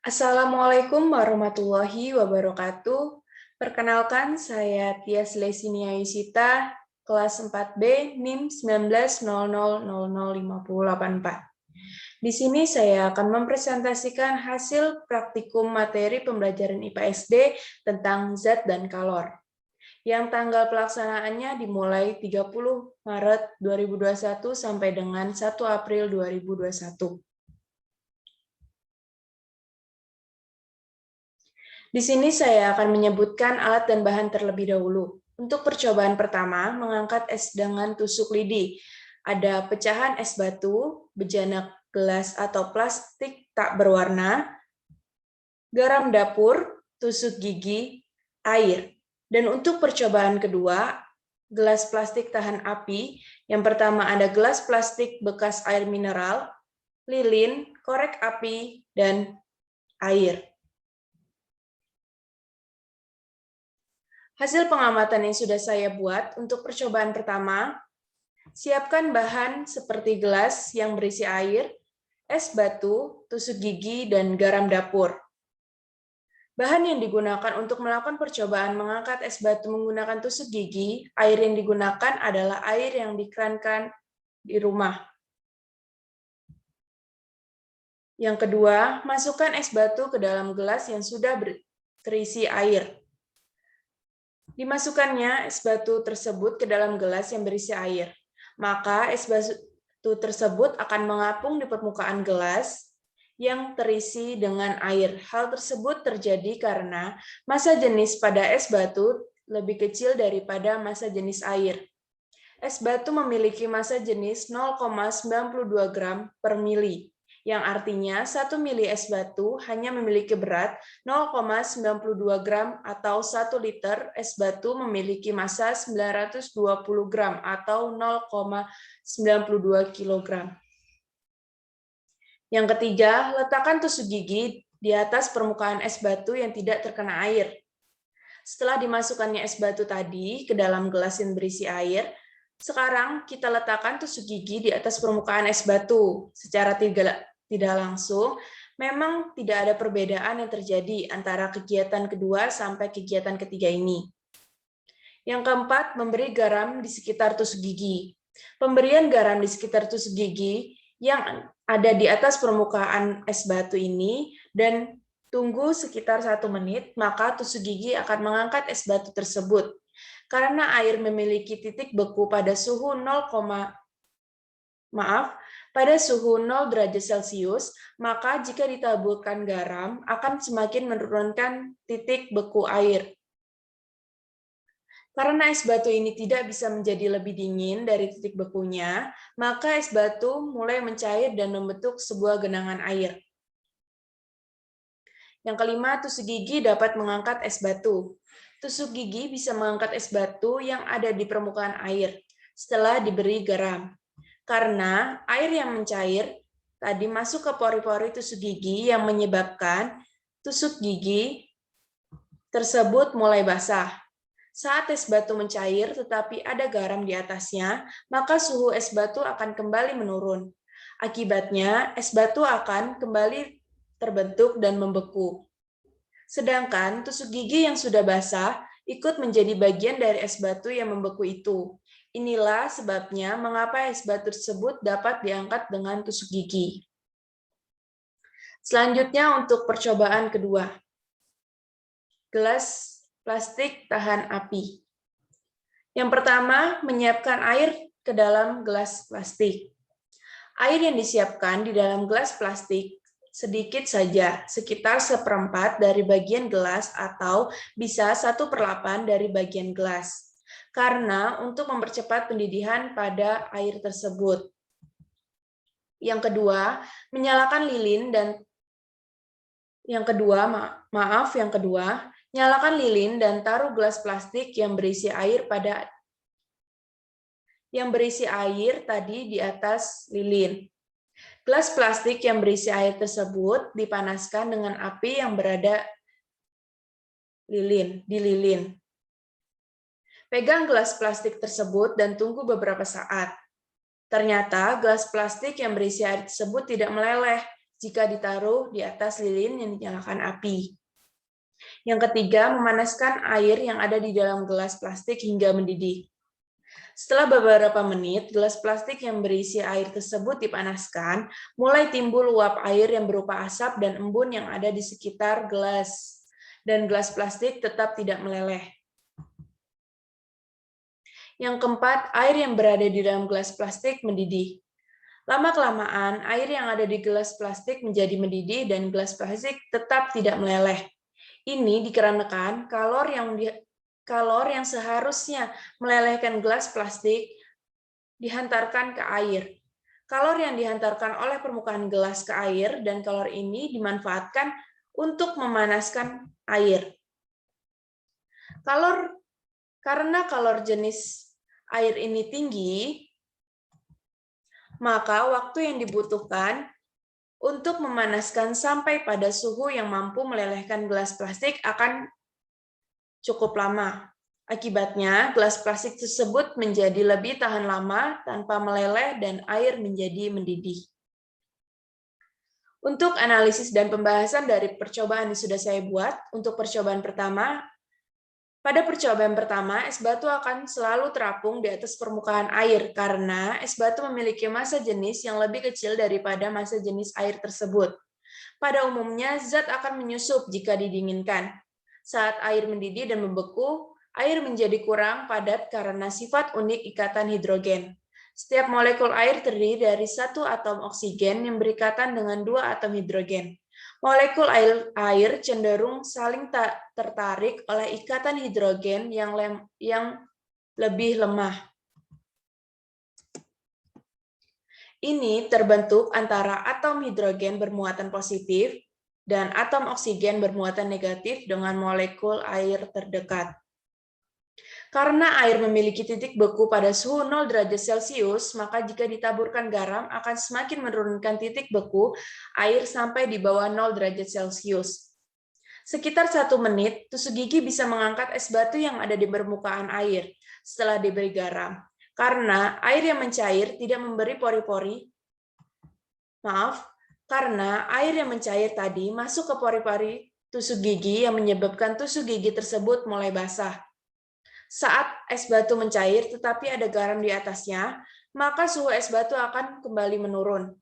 Assalamualaikum warahmatullahi wabarakatuh. Perkenalkan, saya Tias Lesinia Yusita, kelas 4B, NIM 1900005084. Di sini saya akan mempresentasikan hasil praktikum materi pembelajaran IPA SD tentang zat dan kalor, yang tanggal pelaksanaannya dimulai 30 Maret 2021 sampai dengan 1 April 2021. Di sini saya akan menyebutkan alat dan bahan terlebih dahulu. Untuk percobaan pertama, mengangkat es dengan tusuk lidi. Ada pecahan es batu, bejana gelas atau plastik tak berwarna, garam dapur, tusuk gigi, air. Dan untuk percobaan kedua, gelas plastik tahan api. Yang pertama ada gelas plastik bekas air mineral, lilin, korek api, dan air. Hasil pengamatan yang sudah saya buat untuk percobaan pertama, siapkan bahan seperti gelas yang berisi air, es batu, tusuk gigi, dan garam dapur. Bahan yang digunakan untuk melakukan percobaan mengangkat es batu menggunakan tusuk gigi, air yang digunakan adalah air yang dikerankan di rumah. Yang kedua, masukkan es batu ke dalam gelas yang sudah terisi air. Dimasukkannya es batu tersebut ke dalam gelas yang berisi air. Maka es batu tersebut akan mengapung di permukaan gelas yang terisi dengan air. Hal tersebut terjadi karena massa jenis pada es batu lebih kecil daripada massa jenis air. Es batu memiliki massa jenis 0,92 gram per mili, yang artinya 1 mili es batu hanya memiliki berat 0,92 gram atau 1 liter es batu memiliki massa 920 gram atau 0,92 kg. Yang ketiga, letakkan tusuk gigi di atas permukaan es batu yang tidak terkena air. Setelah dimasukkannya es batu tadi ke dalam gelas yang berisi air, sekarang kita letakkan tusuk gigi di atas permukaan es batu. Secara tidak langsung, memang tidak ada perbedaan yang terjadi antara kegiatan kedua sampai kegiatan ketiga ini. Yang keempat, memberi garam di sekitar tusuk gigi. Pemberian garam di sekitar tusuk gigi yang ada di atas permukaan es batu ini dan tunggu sekitar 1 menit, maka tusuk gigi akan mengangkat es batu tersebut. Karena air memiliki titik beku pada suhu 0, pada suhu 0 derajat Celcius, maka jika ditaburkan garam akan semakin menurunkan titik beku air. Karena es batu ini tidak bisa menjadi lebih dingin dari titik bekunya, maka es batu mulai mencair dan membentuk sebuah genangan air. Yang kelima, tusuk gigi dapat mengangkat es batu. Tusuk gigi bisa mengangkat es batu yang ada di permukaan air setelah diberi garam. Karena air yang mencair tadi masuk ke pori-pori tusuk gigi yang menyebabkan tusuk gigi tersebut mulai basah. Saat es batu mencair tetapi ada garam di atasnya, maka suhu es batu akan kembali menurun. Akibatnya, es batu akan kembali terbentuk dan membeku. Sedangkan tusuk gigi yang sudah basah ikut menjadi bagian dari es batu yang membeku itu. Inilah sebabnya mengapa es batu tersebut dapat diangkat dengan tusuk gigi. Selanjutnya untuk percobaan kedua. Gelas plastik tahan api. Yang pertama, menyiapkan air ke dalam gelas plastik. Air yang disiapkan di dalam gelas plastik sedikit saja, sekitar 1/4 dari bagian gelas atau bisa 1/8 dari bagian gelas. Karena untuk mempercepat pendidihan pada air tersebut. Yang kedua, menyalakan lilin dan nyalakan lilin dan taruh gelas plastik yang berisi air tadi di atas lilin. Gelas plastik yang berisi air tersebut dipanaskan dengan api yang berada di lilin. Pegang gelas plastik tersebut dan tunggu beberapa saat. Ternyata gelas plastik yang berisi air tersebut tidak meleleh jika ditaruh di atas lilin yang dinyalakan api. Yang ketiga, memanaskan air yang ada di dalam gelas plastik hingga mendidih. Setelah beberapa menit, gelas plastik yang berisi air tersebut dipanaskan, mulai timbul uap air yang berupa asap dan embun yang ada di sekitar gelas, dan gelas plastik tetap tidak meleleh. Yang keempat, air yang berada di dalam gelas plastik mendidih. Lama-kelamaan, air yang ada di gelas plastik menjadi mendidih dan gelas plastik tetap tidak meleleh. Ini dikarenakan kalor yang seharusnya melelehkan gelas plastik dihantarkan ke air. Kalor yang dihantarkan oleh permukaan gelas ke air dan kalor ini dimanfaatkan untuk memanaskan air. Karena kalor jenis air ini tinggi, maka waktu yang dibutuhkan untuk memanaskan sampai pada suhu yang mampu melelehkan gelas plastik akan cukup lama. Akibatnya, gelas plastik tersebut menjadi lebih tahan lama tanpa meleleh dan air menjadi mendidih. Untuk analisis dan pembahasan dari percobaan yang sudah saya buat, untuk percobaan pertama, pada percobaan pertama, es batu akan selalu terapung di atas permukaan air karena es batu memiliki massa jenis yang lebih kecil daripada massa jenis air tersebut. Pada umumnya, zat akan menyusup jika didinginkan. Saat air mendidih dan membeku, air menjadi kurang padat karena sifat unik ikatan hidrogen. Setiap molekul air terdiri dari satu atom oksigen yang berikatan dengan dua atom hidrogen. Molekul air cenderung saling tertarik oleh ikatan hidrogen yang lebih lemah. Ini terbentuk antara atom hidrogen bermuatan positif dan atom oksigen bermuatan negatif dengan molekul air terdekat. Karena air memiliki titik beku pada suhu 0 derajat Celcius, maka jika ditaburkan garam akan semakin menurunkan titik beku air sampai di bawah 0 derajat Celcius. Sekitar 1 menit, tusuk gigi bisa mengangkat es batu yang ada di permukaan air setelah diberi garam. Karena air yang mencair tidak memberi pori-pori, karena air yang mencair tadi masuk ke pori-pori tusuk gigi yang menyebabkan tusuk gigi tersebut mulai basah. Saat es batu mencair tetapi ada garam di atasnya, maka suhu es batu akan kembali menurun.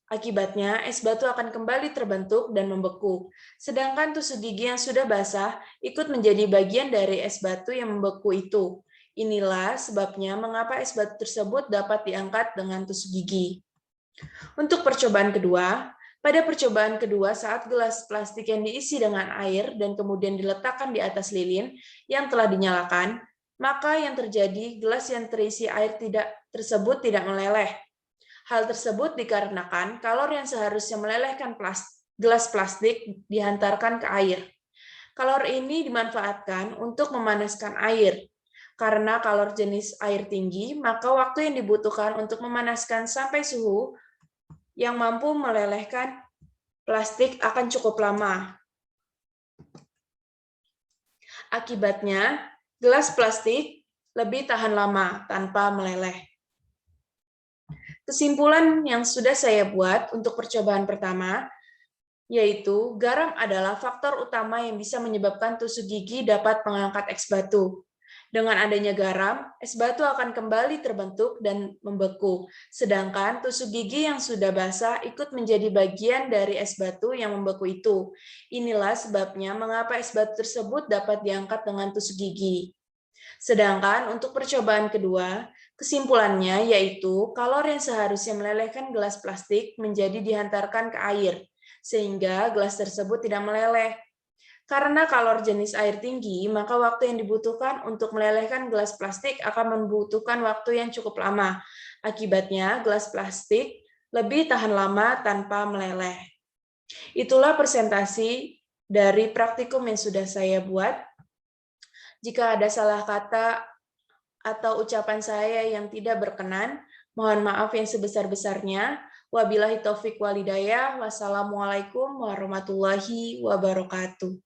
Akibatnya, es batu akan kembali terbentuk dan membeku. Sedangkan tusuk gigi yang sudah basah ikut menjadi bagian dari es batu yang membeku itu. Inilah sebabnya mengapa es batu tersebut dapat diangkat dengan tusuk gigi. Untuk percobaan kedua, pada percobaan kedua saat gelas plastik yang diisi dengan air dan kemudian diletakkan di atas lilin yang telah dinyalakan, maka yang terjadi gelas yang terisi air tersebut tidak meleleh. Hal tersebut dikarenakan kalor yang seharusnya melelehkan gelas plastik dihantarkan ke air. Kalor ini dimanfaatkan untuk memanaskan air. Karena kalor jenis air tinggi, maka waktu yang dibutuhkan untuk memanaskan sampai suhu yang mampu melelehkan plastik akan cukup lama. Akibatnya, gelas plastik lebih tahan lama tanpa meleleh. Kesimpulan yang sudah saya buat untuk percobaan pertama, yaitu garam adalah faktor utama yang bisa menyebabkan tusuk gigi dapat mengangkat es batu. Dengan adanya garam, es batu akan kembali terbentuk dan membeku, sedangkan tusuk gigi yang sudah basah ikut menjadi bagian dari es batu yang membeku itu. Inilah sebabnya mengapa es batu tersebut dapat diangkat dengan tusuk gigi. Sedangkan untuk percobaan kedua, kesimpulannya yaitu kalor yang seharusnya melelehkan gelas plastik menjadi dihantarkan ke air, sehingga gelas tersebut tidak meleleh. Karena kalor jenis air tinggi, maka waktu yang dibutuhkan untuk melelehkan gelas plastik akan membutuhkan waktu yang cukup lama. Akibatnya, gelas plastik lebih tahan lama tanpa meleleh. Itulah presentasi dari praktikum yang sudah saya buat. Jika ada salah kata atau ucapan saya yang tidak berkenan, mohon maaf yang sebesar-besarnya. Wabillahi taufik walhidayah. Wassalamualaikum warahmatullahi wabarakatuh.